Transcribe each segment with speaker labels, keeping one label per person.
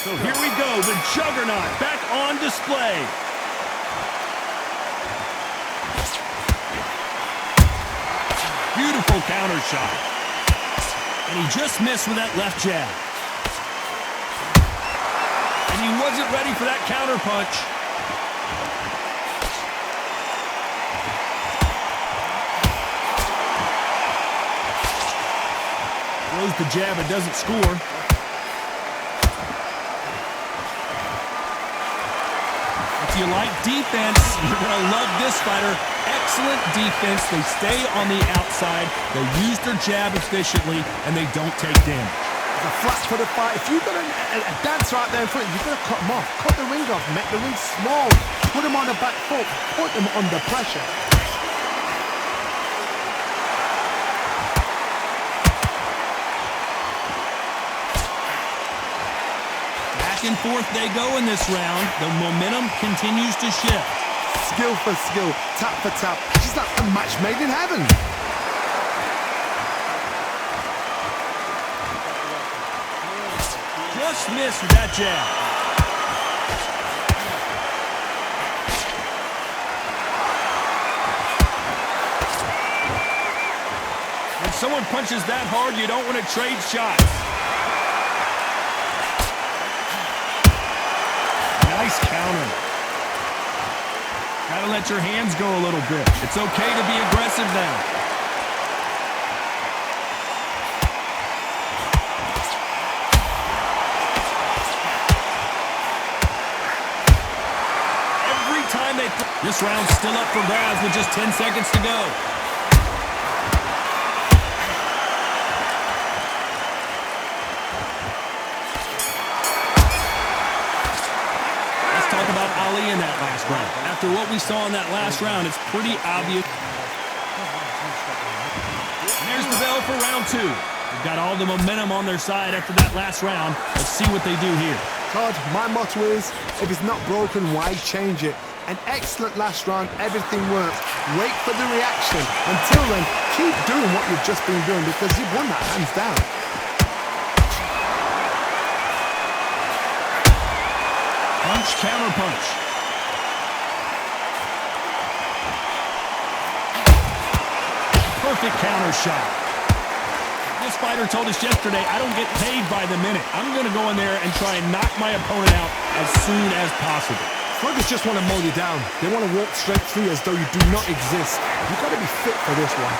Speaker 1: So here we go, the juggernaut back on display. Beautiful counter shot. And he just missed with that left jab. And he wasn't ready for that counter punch. Throws the jab and doesn't score. If you like defense, you're going to love this fighter. Excellent defense. They stay on the outside. They use their jab efficiently, and they don't take damage.
Speaker 2: It's a flat-footed fight. If you've got a dancer out there in front, you've got to cut him off. Cut the ring off. Make the ring small. Put him on the back foot. Put him under pressure.
Speaker 1: Back and forth they go in this round. The momentum continues to shift.
Speaker 2: Skill for skill, tap for tap. Just like a match made in heaven.
Speaker 1: Just missed with that jab. When someone punches that hard, you don't want to trade shots. Nice counter. Gotta let your hands go a little bit. It's okay to be aggressive now. Every time they... This round's still up for grabs with just 10 seconds to go. In that last round. After what we saw in that last round, it's pretty obvious. And there's the bell for round two. They've got all the momentum on their side after that last round. Let's see what they do here.
Speaker 2: Todd, my motto is, if it's not broken, why change it? An excellent last round, everything works. Wait for the reaction. Until then, keep doing what you've just been doing because you've won that hands down.
Speaker 1: Punch, counter punch. Perfect counter shot. This fighter told us yesterday, I don't get paid by the minute. I'm going to go in there and try and knock my opponent out as soon as possible.
Speaker 2: Fighters just want to mow you down. They want to walk straight through as though you do not exist. You've got to be fit for this one.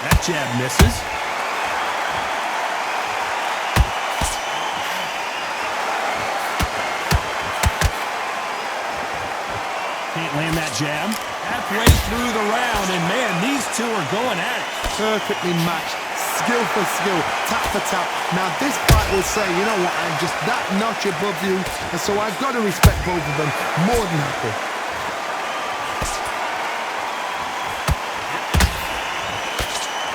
Speaker 1: That jab misses. Can't land that jab. Halfway through the round, and man, these two are going at it.
Speaker 2: Perfectly matched. Skill for skill, tap for tap. Now this fight will say, you know what, I'm just that notch above you, and so I've got to respect both of them. More than happy.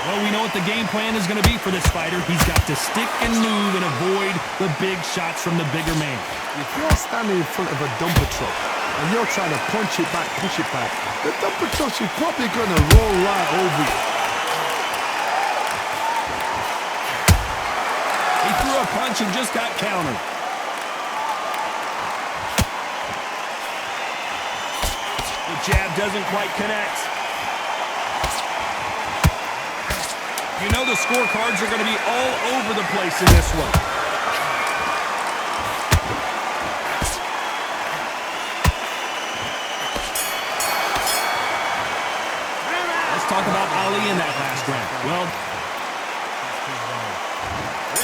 Speaker 1: Well, we know what the game plan is going to be for this fighter. He's got to stick and move and avoid the big shots from the bigger man.
Speaker 2: If you're standing in front of a dumper truck, and you're trying to punch it back, push it back, the dumper truck is probably going to roll right over you.
Speaker 1: He threw a punch and just got countered. The jab doesn't quite connect. You know the scorecards are going to be all over the place in this one. Talk about Ali in that last round. Well,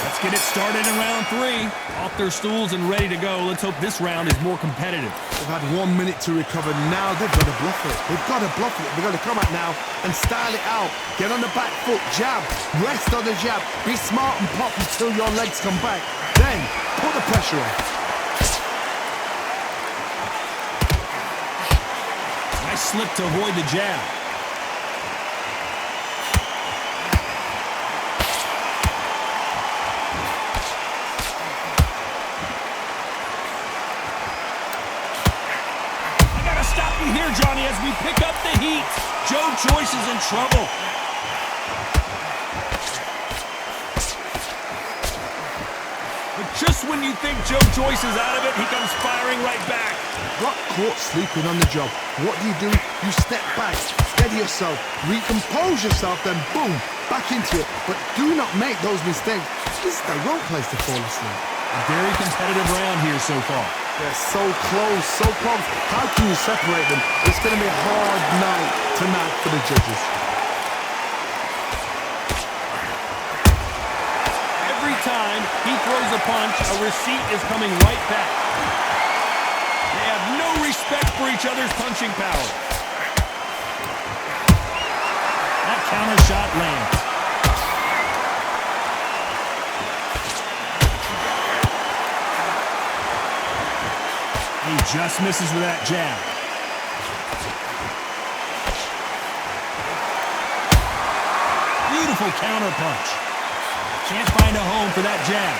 Speaker 1: let's get it started in round three. Off their stools and ready to go. Let's hope this round is more competitive.
Speaker 2: They've had 1 minute to recover. Now they've got to bluff it. They've got to bluff it. They've got to come out now and style it out. Get on the back foot, jab, rest on the jab. Be smart and pop until your legs come back. Then put the pressure on.
Speaker 1: Nice slip to avoid the jab. Here, Johnny, as we pick up the heat. Joe Joyce is in trouble. when you think Joe Joyce is out of it, he comes firing right back.
Speaker 2: Got caught sleeping on the job. What do? You step back, steady yourself, recompose yourself, then boom, back into it. But do not make those mistakes. This is the wrong place to fall asleep.
Speaker 1: A very competitive round here so far.
Speaker 2: They're so close, so close. How can you separate them? It's going to be a hard night tonight for the judges.
Speaker 1: Every time he throws a punch, a receipt is coming right back. They have no respect for each other's punching power. That counter shot lands. He just misses with that jab. Beautiful counter punch. Can't find a home for that jab.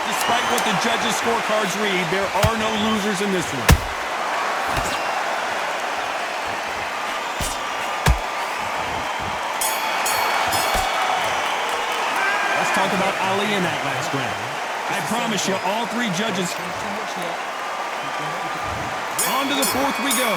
Speaker 1: Despite what the judges' scorecards read, there are no losers in this one. Let's talk about Ali in that last round. I promise you, all three judges. On to the fourth we go.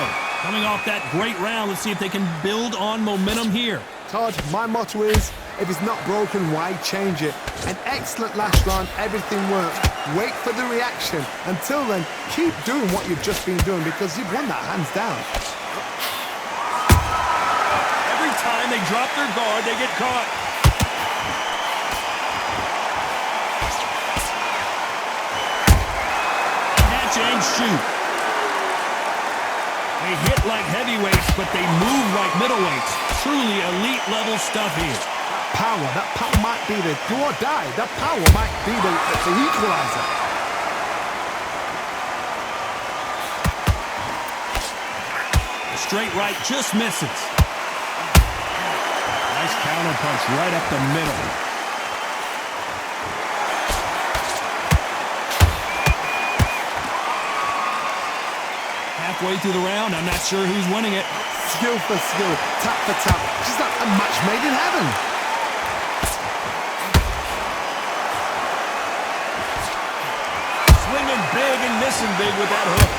Speaker 1: Coming off that great round, let's see if they can build on momentum here.
Speaker 2: Todd, my motto is, if it's not broken, why change it? An excellent last round, everything worked. Wait for the reaction. Until then, keep doing what you've just been doing because you've won that hands down.
Speaker 1: Every time they drop their guard, they get caught. And shoot. They hit like heavyweights, but they move like middleweights. Truly elite level stuff here.
Speaker 2: That power might be the do or die. That power might be the equalizer.
Speaker 1: The straight right just misses. Nice counter punch right up the middle. Halfway through the round, I'm not sure who's winning it.
Speaker 2: Skill for skill, tap for tap. Just like a match made in heaven.
Speaker 1: Swinging big and missing big with that hook.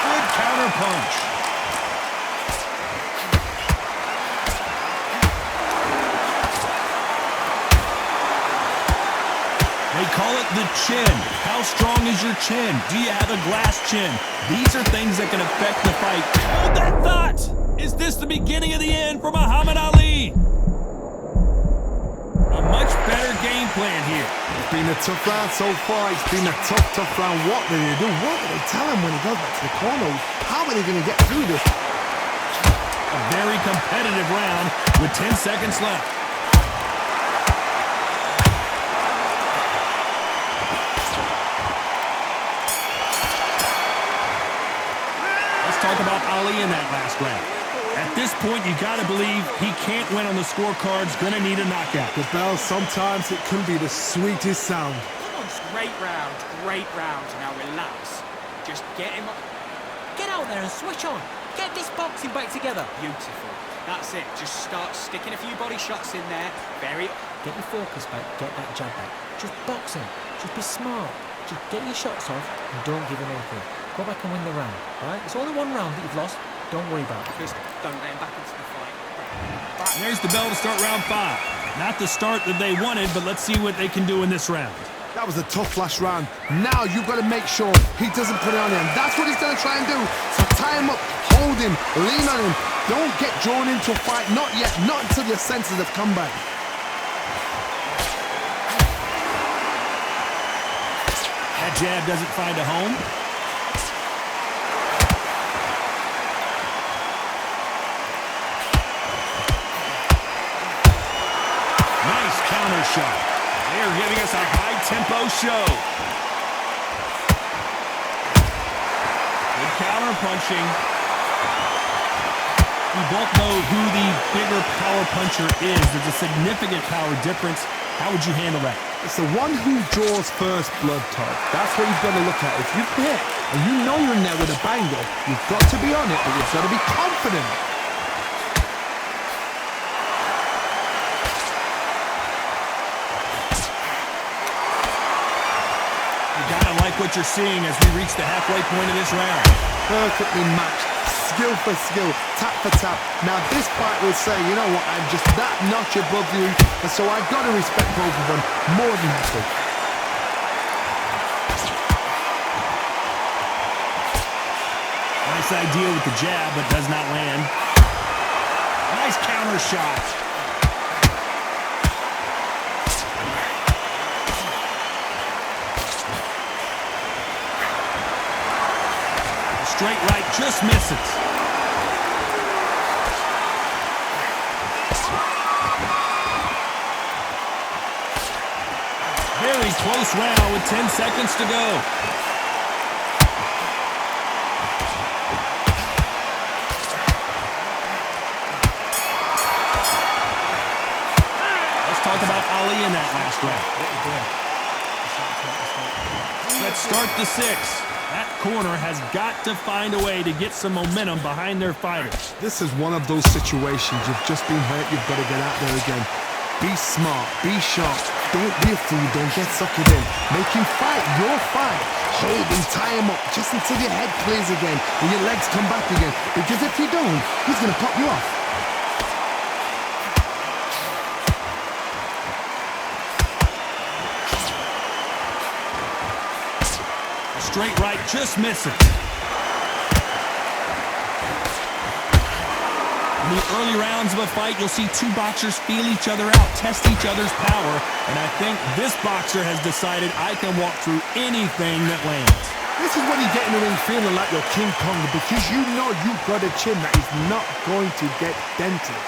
Speaker 1: Good counter punch. They call it the chin. How strong is your chin? Do you have a glass chin? These are things that can affect the fight. Hold that thought! Is this the beginning of the end for Muhammad Ali? A much better game plan here.
Speaker 2: It's been a tough round so far. It's been a tough round. What do they do? What do they tell him when he goes back to the corner? How are they going to get through this?
Speaker 1: A very competitive round with 10 seconds left. Talk about Ali in that last round. At this point, you got to believe he can't win on the scorecards. Gonna need a knockout.
Speaker 2: The bell, sometimes it can be the sweetest sound.
Speaker 3: Great round, great round. Now relax. Just get him up. Get out there and switch on. Get this boxing back together. Beautiful. That's it. Just start sticking a few body shots in there.
Speaker 4: Get your focus back. Get that jab back. Just box him. Just be smart. Just get your shots off and don't give him anything. Go back and win the round, right? It's only one round that you've lost. Don't worry about it.
Speaker 3: Just don't let him back into the fight.
Speaker 1: And there's the bell to start round 5. Not the start that they wanted, but let's see what they can do in this round.
Speaker 2: That was a tough last round. Now you've got to make sure he doesn't put it on him. That's what he's going to try and do. So tie him up, hold him, lean on him. Don't get drawn into a fight. Not yet. Not until your senses have come back.
Speaker 1: That jab doesn't find a home. Nice counter shot. They are giving us a high-tempo show. Good counter punching. We both know who the bigger power puncher is. There's a significant power difference. How would you handle that?
Speaker 2: It's the one who draws first blood, Todd. That's what you've got to look at. If you hit and you know you're in there with a banger, you've got to be on it, but you've got to be confident.
Speaker 1: like what you're seeing as we reach the halfway point of this round.
Speaker 2: Perfectly matched, skill for skill, tap for tap. Now this fight will say, you know what, I'm just that notch above you, and so I've got to respect both of them more than happy.
Speaker 1: Nice idea with the jab, but does not land. Nice counter shot. Straight right just misses. Very close round with 10 seconds to go. Let's talk about Ali in that last round. Let's start the sixth. That corner has got to find a way to get some momentum behind their fighters.
Speaker 2: This is one of those situations. You've just been hurt. You've got to get out there again. Be smart. Be sharp. Don't be a fool. Don't get suckered in. Make him fight your fight. Hold him, tie him up just until your head clears again and your legs come back again. Because if you don't, he's going to pop you off.
Speaker 1: Straight right just misses. In the early rounds of a fight, you'll see two boxers feel each other out, test each other's power, and I think this boxer has decided I can walk through anything that lands.
Speaker 2: This is when you get in the ring feeling like you're King Kong because you know you've got a chin that is not going to get dented.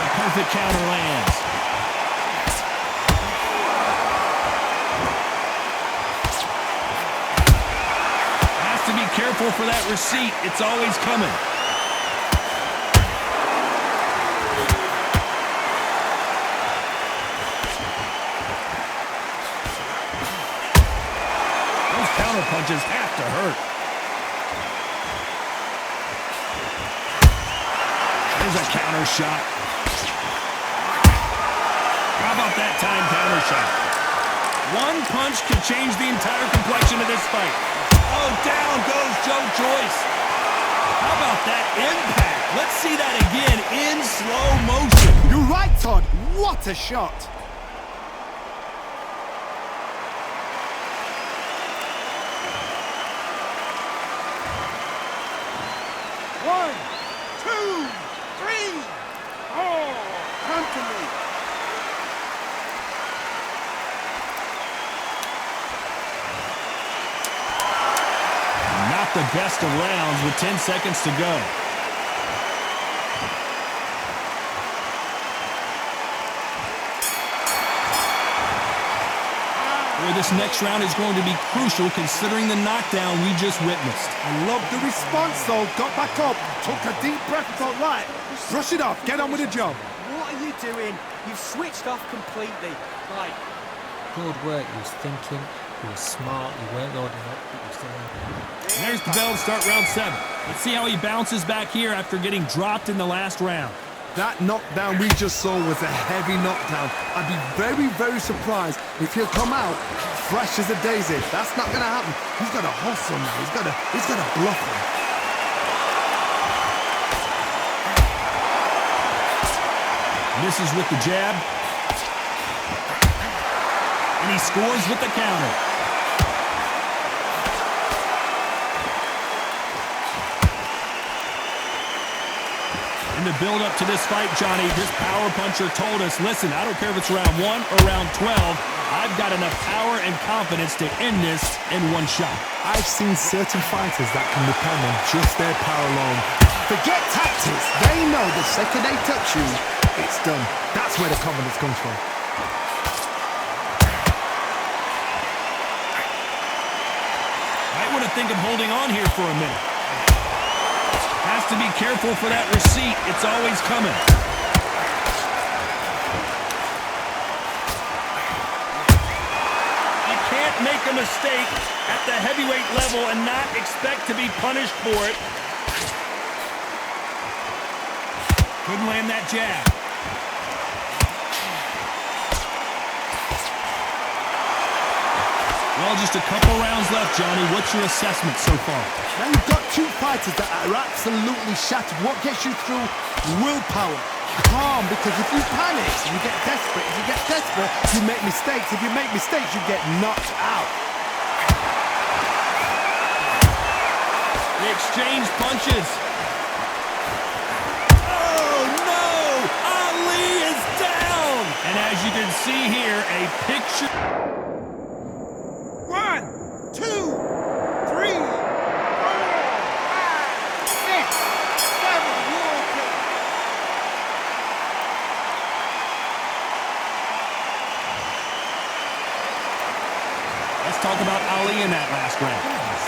Speaker 1: A perfect counter lands. To be careful for that receipt. It's always coming. Those counter punches have to hurt. There's a counter shot. How about that time counter shot? One punch could change the entire complexion of this fight. Oh, down goes Joe Joyce. How about that impact? Let's see that again in slow motion.
Speaker 2: You're right, Todd. What a shot. One, two, three. Oh, come to me.
Speaker 1: The best of rounds with 10 seconds to go. Boy, this next round is going to be crucial considering the knockdown we just witnessed.
Speaker 2: I love the response, though. Got back up, took a deep breath, thought, right, brush it off, get on with the job.
Speaker 3: What are you doing? You've switched off completely. Right.
Speaker 4: Good work. You was thinking. You were smart. You weren't loading up, but you still
Speaker 1: And there's the bell to start round 7. Let's see how he bounces back here after getting dropped in the last round.
Speaker 2: That knockdown we just saw was a heavy knockdown. I'd be very, very surprised if he'll come out fresh as a daisy. That's not going to happen. He's got to hustle now. He's got to bluff him.
Speaker 1: Misses with the jab. And he scores with the counter. In the build-up to this fight, Johnny, this power puncher told us, listen, I don't care if it's round 1 or round 12, I've got enough power and confidence to end this in one shot.
Speaker 2: I've seen certain fighters that can depend on just their power alone. Forget tactics. They know the second they touch you, it's done. That's where the confidence comes from.
Speaker 1: Might want to think of holding on here for a minute. Has to be careful for that receipt. It's always coming. You can't make a mistake at the heavyweight level and not expect to be punished for it. Couldn't land that jab. Well, just a couple rounds left, Johnny. What's your assessment so far?
Speaker 2: Now you've got two fighters that are absolutely shattered. What gets you through? Willpower. Calm, because if you panic, you get desperate. If you get desperate, you make mistakes. If you make mistakes, you get knocked out.
Speaker 1: They exchange punches. Oh, no! Ali is down! And as you can see here, a picture...
Speaker 2: 1, 2, 3, 4, 5, 6, 7. You okay?
Speaker 1: Let's talk about Ali in that last round.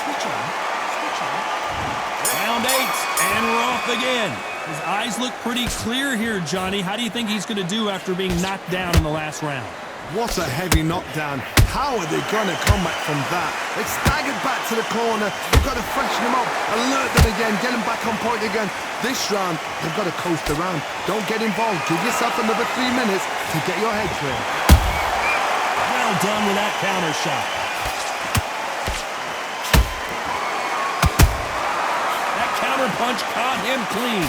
Speaker 4: Switch on. Switch on.
Speaker 1: Round 8, and we're off again. His eyes look pretty clear here, Johnny. How do you think he's going to do after being knocked down in the last round?
Speaker 2: What a heavy knockdown. How are they going to come back from that? They staggered back to the corner. They've got to freshen them up, alert them again, get them back on point again. This round, they've got to coast around. Don't get involved. Give yourself another 3 minutes to get your head clear.
Speaker 1: Well done with that counter shot. That counter punch caught him clean.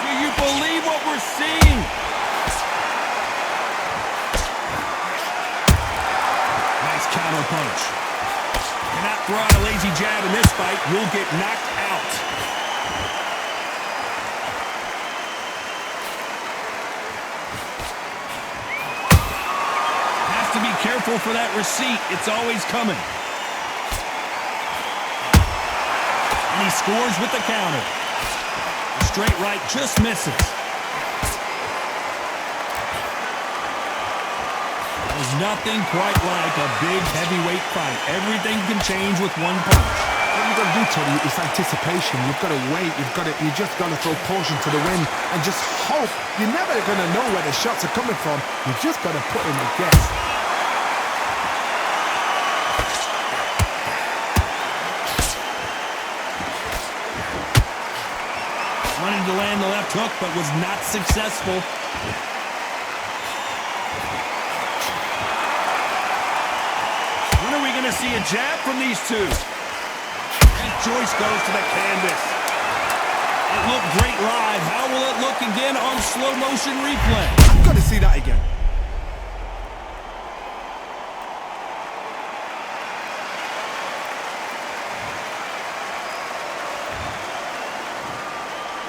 Speaker 1: Do you believe what we're seeing? Nice counter punch. Cannot throw out a lazy jab in this fight. You'll get knocked out. Has to be careful for that receipt. It's always coming. And he scores with the counter. The straight right just misses. There's nothing quite like a big heavyweight fight. Everything can change with one punch.
Speaker 2: What you've got to do, Teddy, is anticipation. You've got to wait. You just got to throw caution to the wind and just hope. You're never going to know where the shots are coming from. You've just got to put in a guess.
Speaker 1: Wanted to land the left hook, but was not successful. When are we going to see a jab from these two? And Joyce goes to the canvas. It looked great live. How will it look again on slow motion replay?
Speaker 2: I've got to see that again.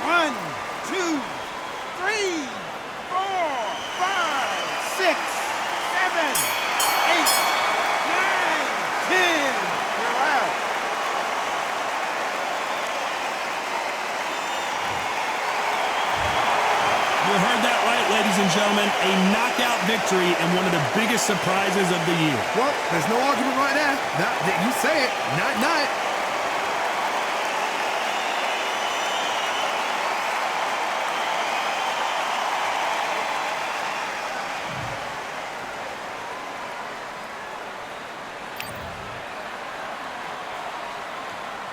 Speaker 2: One, two, 3, 4, 5, 6, 7, 8, 9, 10. You're out.
Speaker 1: You heard that right, ladies and gentlemen. A knockout victory and one of the biggest surprises of the year.
Speaker 2: Well, there's no argument right there. You say it. Night, night.